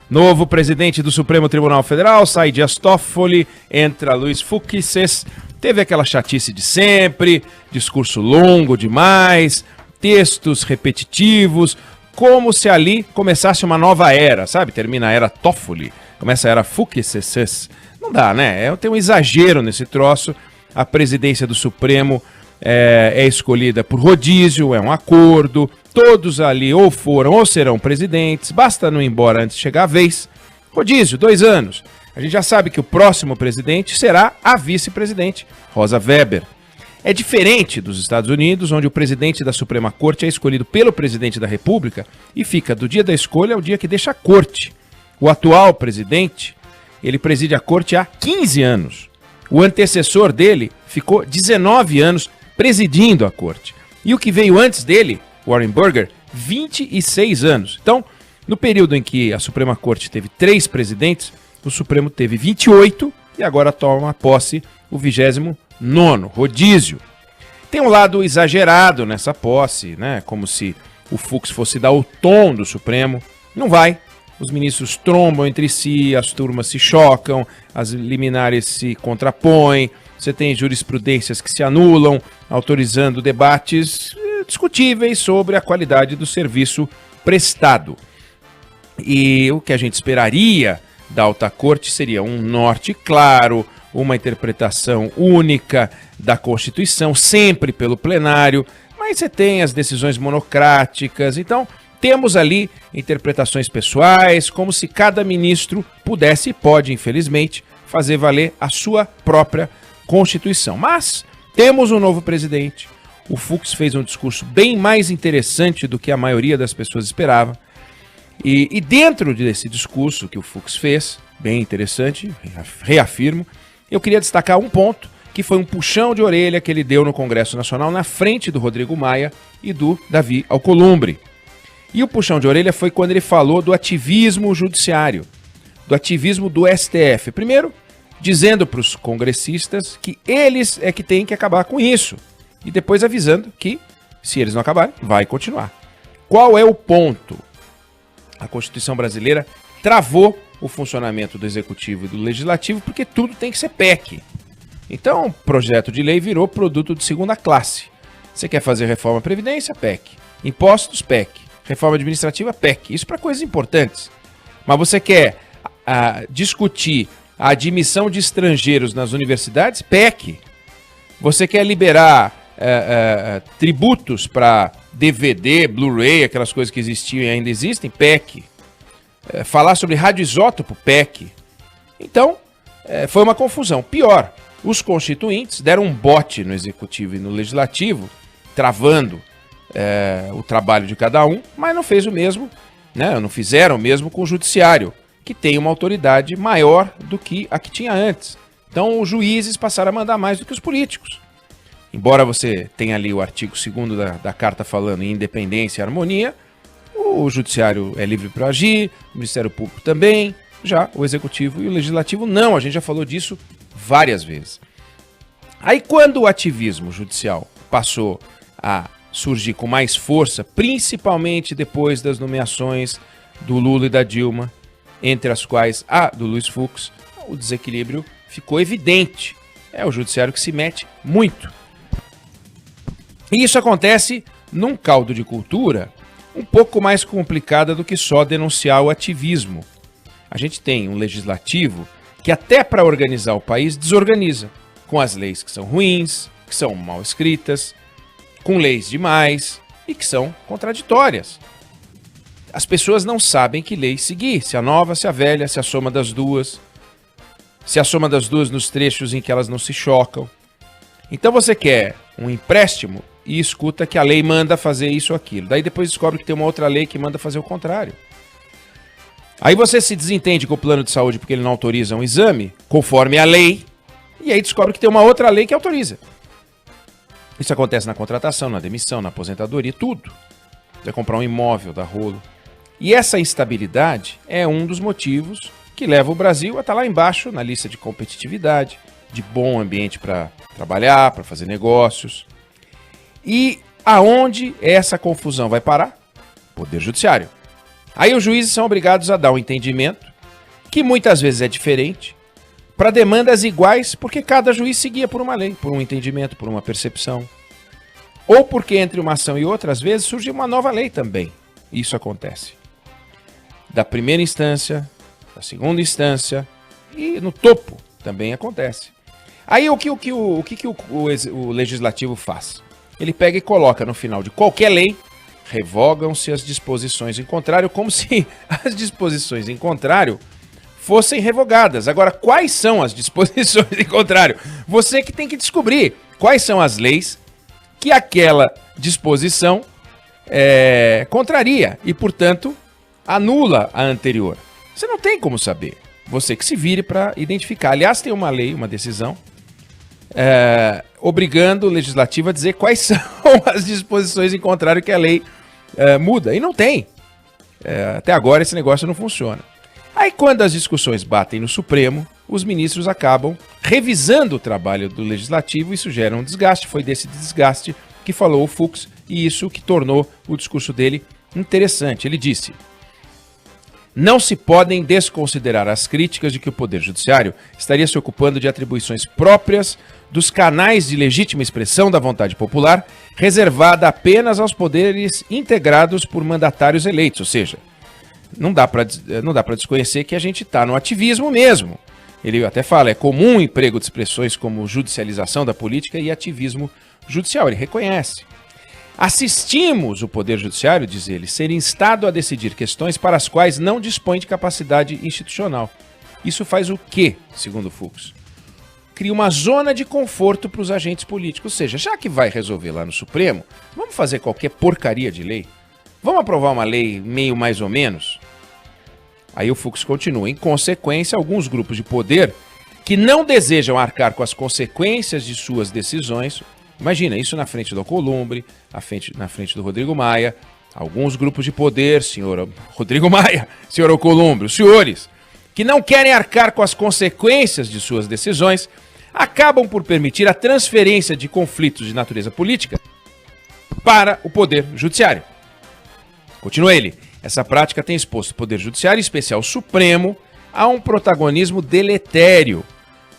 Novo presidente do Supremo Tribunal Federal, sai Dias Toffoli, entra Luiz Fux. Teve aquela chatice de sempre, discurso longo demais, textos repetitivos, como se ali começasse uma nova era, sabe? Termina a era Toffoli, começa a era Fux. Não dá, né? Tem um exagero nesse troço. A presidência do Supremo é escolhida por rodízio, é um acordo. Todos ali ou foram ou serão presidentes, basta não ir embora antes de chegar a vez. Rodízio, 2 anos. A gente já sabe que o próximo presidente será a vice-presidente, Rosa Weber. É diferente dos Estados Unidos, onde o presidente da Suprema Corte é escolhido pelo presidente da República e fica do dia da escolha ao dia que deixa a corte. O atual presidente, ele preside a corte há 15 anos. O antecessor dele ficou 19 anos presidindo a corte. E o que veio antes dele, Warren Burger, 26 anos. Então, no período em que a Suprema Corte teve 3 presidentes, o Supremo teve 28 e agora toma posse o 29º, rodízio. Tem um lado exagerado nessa posse, né? Como se o Fux fosse dar o tom do Supremo. Não vai. Os ministros trombam entre si, as turmas se chocam, as liminares se contrapõem, você tem jurisprudências que se anulam, autorizando debates discutíveis sobre a qualidade do serviço prestado. E o que a gente esperaria da alta corte seria um norte claro, uma interpretação única da Constituição, sempre pelo plenário, mas você tem as decisões monocráticas, então temos ali interpretações pessoais, como se cada ministro pudesse e pode, infelizmente, fazer valer a sua própria Constituição. Mas temos um novo presidente. O Fux fez um discurso bem mais interessante do que a maioria das pessoas esperava. E dentro desse discurso que o Fux fez, bem interessante, reafirmo, eu queria destacar um ponto, que foi um puxão de orelha que ele deu no Congresso Nacional na frente do Rodrigo Maia e do Davi Alcolumbre. E o puxão de orelha foi quando ele falou do ativismo judiciário, do ativismo do STF. Primeiro, dizendo para os congressistas que eles é que têm que acabar com isso. E depois avisando que, se eles não acabarem, vai continuar. Qual é o ponto? A Constituição brasileira travou o funcionamento do Executivo e do Legislativo porque tudo tem que ser PEC. Então, o projeto de lei virou produto de segunda classe. Você quer fazer reforma Previdência? PEC. Impostos? PEC. Reforma administrativa? PEC. Isso para coisas importantes. Mas você quer discutir a admissão de estrangeiros nas universidades? PEC. Você quer liberar tributos para DVD, Blu-ray, aquelas coisas que existiam e ainda existem? PEC. Falar sobre radioisótopo? PEC. Então, foi uma confusão. Pior, os constituintes deram um bote no Executivo e no Legislativo, travando o trabalho de cada um, mas não fez o mesmo, né? Não fizeram o mesmo com o Judiciário, que tem uma autoridade maior do que a que tinha antes. Então, os juízes passaram a mandar mais do que os políticos. Embora você tenha ali o artigo 2º da Carta falando em independência e harmonia, o Judiciário é livre para agir, o Ministério Público também, já o Executivo e o Legislativo não, a gente já falou disso várias vezes. Aí quando o ativismo judicial passou a surgir com mais força, principalmente depois das nomeações do Lula e da Dilma, entre as quais a do Luiz Fux, o desequilíbrio ficou evidente. É o Judiciário que se mete muito. E isso acontece num caldo de cultura um pouco mais complicada do que só denunciar o ativismo. A gente tem um legislativo que até para organizar o país desorganiza, com as leis que são ruins, que são mal escritas, com leis demais e que são contraditórias. As pessoas não sabem que lei seguir, se a nova, se a velha, se a soma das duas, se a soma das duas nos trechos em que elas não se chocam. Então você quer um empréstimo e escuta que a lei manda fazer isso ou aquilo. Daí depois descobre que tem uma outra lei que manda fazer o contrário. Aí você se desentende com o plano de saúde porque ele não autoriza um exame, conforme a lei, e aí descobre que tem uma outra lei que autoriza. Isso acontece na contratação, na demissão, na aposentadoria, tudo. Você comprar um imóvel, dá rolo. E essa instabilidade é um dos motivos que leva o Brasil a estar lá embaixo na lista de competitividade, de bom ambiente para trabalhar, para fazer negócios. E aonde essa confusão vai parar? Poder Judiciário. Aí os juízes são obrigados a dar um entendimento, que muitas vezes é diferente, para demandas iguais, porque cada juiz seguia por uma lei, por um entendimento, por uma percepção. Ou porque entre uma ação e outra, às vezes, surge uma nova lei também. Isso acontece. Da primeira instância, da segunda instância e no topo também acontece. Aí o que o legislativo faz? Ele pega e coloca no final de qualquer lei, revogam-se as disposições em contrário, como se as disposições em contrário fossem revogadas. Agora, quais são as disposições em contrário? Você que tem que descobrir quais são as leis que aquela disposição contraria e, portanto, anula a anterior. Você não tem como saber. Você que se vire para identificar. Aliás, tem uma lei, uma decisão, obrigando o legislativo a dizer quais são as disposições em contrário que a lei muda. E não tem. Até agora esse negócio não funciona. Aí quando as discussões batem no Supremo, os ministros acabam revisando o trabalho do legislativo, isso gera um desgaste. Foi desse desgaste que falou o Fux e isso que tornou o discurso dele interessante. Ele disse: não se podem desconsiderar as críticas de que o Poder Judiciário estaria se ocupando de atribuições próprias dos canais de legítima expressão da vontade popular, reservada apenas aos poderes integrados por mandatários eleitos. Ou seja, não dá para desconhecer que a gente está no ativismo mesmo. Ele até fala, é comum o emprego de expressões como judicialização da política e ativismo judicial. Ele reconhece. Assistimos o Poder Judiciário, diz ele, ser instado a decidir questões para as quais não dispõe de capacidade institucional. Isso faz o quê, segundo Fux? Cria uma zona de conforto para os agentes políticos. Ou seja, já que vai resolver lá no Supremo, vamos fazer qualquer porcaria de lei? Vamos aprovar uma lei meio mais ou menos? Aí o Fux continua. Em consequência, alguns grupos de poder que não desejam arcar com as consequências de suas decisões. Imagina, isso na frente do Alcolumbre, na frente do Rodrigo Maia, alguns grupos de poder, senhor Rodrigo Maia, senhor Alcolumbre, os senhores, que não querem arcar com as consequências de suas decisões, acabam por permitir a transferência de conflitos de natureza política para o Poder Judiciário. Continua ele. Essa prática tem exposto o Poder Judiciário, em especial o Supremo, a um protagonismo deletério,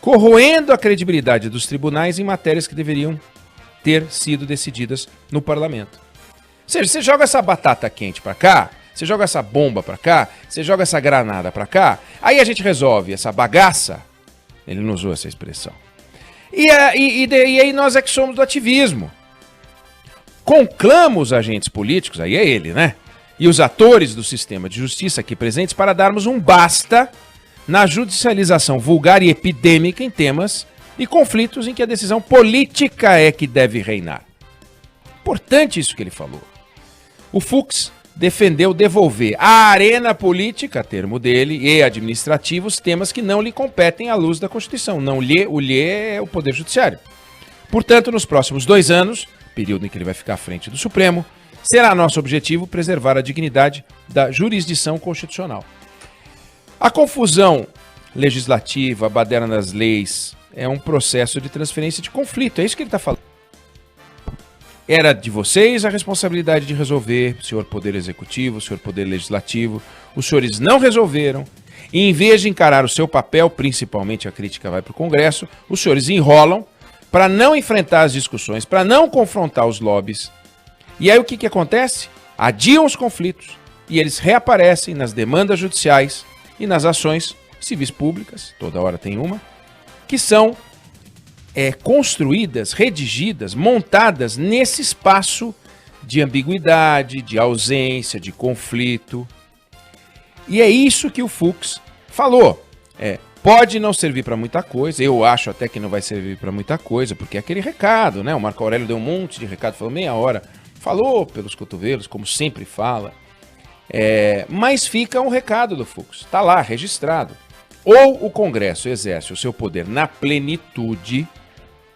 corroendo a credibilidade dos tribunais em matérias que deveriam ter sido decididas no parlamento. Ou seja, você joga essa batata quente para cá, você joga essa bomba para cá, você joga essa granada para cá, aí a gente resolve essa bagaça, ele não usou essa expressão, e aí nós é que somos do ativismo. Conclama os agentes políticos, aí é ele, né? E os atores do sistema de justiça aqui presentes para darmos um basta na judicialização vulgar e epidêmica em temas e conflitos em que a decisão política é que deve reinar. Importante isso que ele falou. O Fux defendeu devolver à arena política, termo dele, e administrativos, temas que não lhe competem à luz da Constituição. Não lhe, o lhe é o Poder Judiciário. Portanto, nos próximos 2 anos, período em que ele vai ficar à frente do Supremo, será nosso objetivo preservar a dignidade da jurisdição constitucional. A confusão legislativa, a baderna das leis, é um processo de transferência de conflito. É isso que ele está falando. Era de vocês a responsabilidade de resolver, senhor Poder Executivo, senhor Poder Legislativo. Os senhores não resolveram. E em vez de encarar o seu papel, principalmente a crítica vai para o Congresso, os senhores enrolam para não enfrentar as discussões, para não confrontar os lobbies. E aí o que acontece? Adiam os conflitos e eles reaparecem nas demandas judiciais e nas ações civis públicas, toda hora tem uma, que são construídas, redigidas, montadas nesse espaço de ambiguidade, de ausência, de conflito. E é isso que o Fux falou. Pode não servir para muita coisa, eu acho até que não vai servir para muita coisa, porque é aquele recado, né? O Marco Aurélio deu um monte de recado, falou meia hora, falou pelos cotovelos, como sempre fala, mas fica um recado do Fux, está lá, registrado. Ou o Congresso exerce o seu poder na plenitude,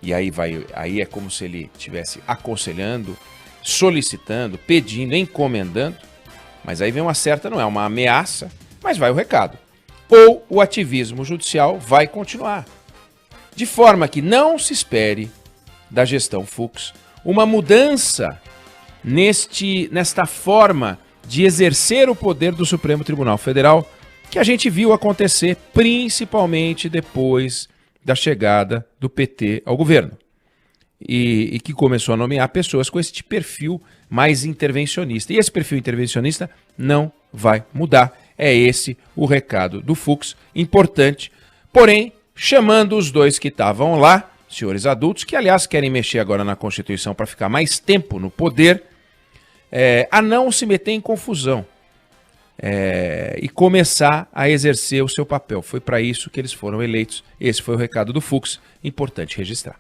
e aí é como se ele estivesse aconselhando, solicitando, pedindo, encomendando, mas aí vem uma certa, não é uma ameaça, mas vai o recado. Ou o ativismo judicial vai continuar. De forma que não se espere da gestão Fux uma mudança nesta forma de exercer o poder do Supremo Tribunal Federal, que a gente viu acontecer principalmente depois da chegada do PT ao governo. E que começou a nomear pessoas com esse perfil mais intervencionista. E esse perfil intervencionista não vai mudar. É esse o recado do Fux, importante. Porém, chamando os dois que estavam lá, senhores adultos, que aliás querem mexer agora na Constituição para ficar mais tempo no poder, a não se meter em confusão e começar a exercer o seu papel. Foi para isso que eles foram eleitos. Esse foi o recado do Fux, importante registrar.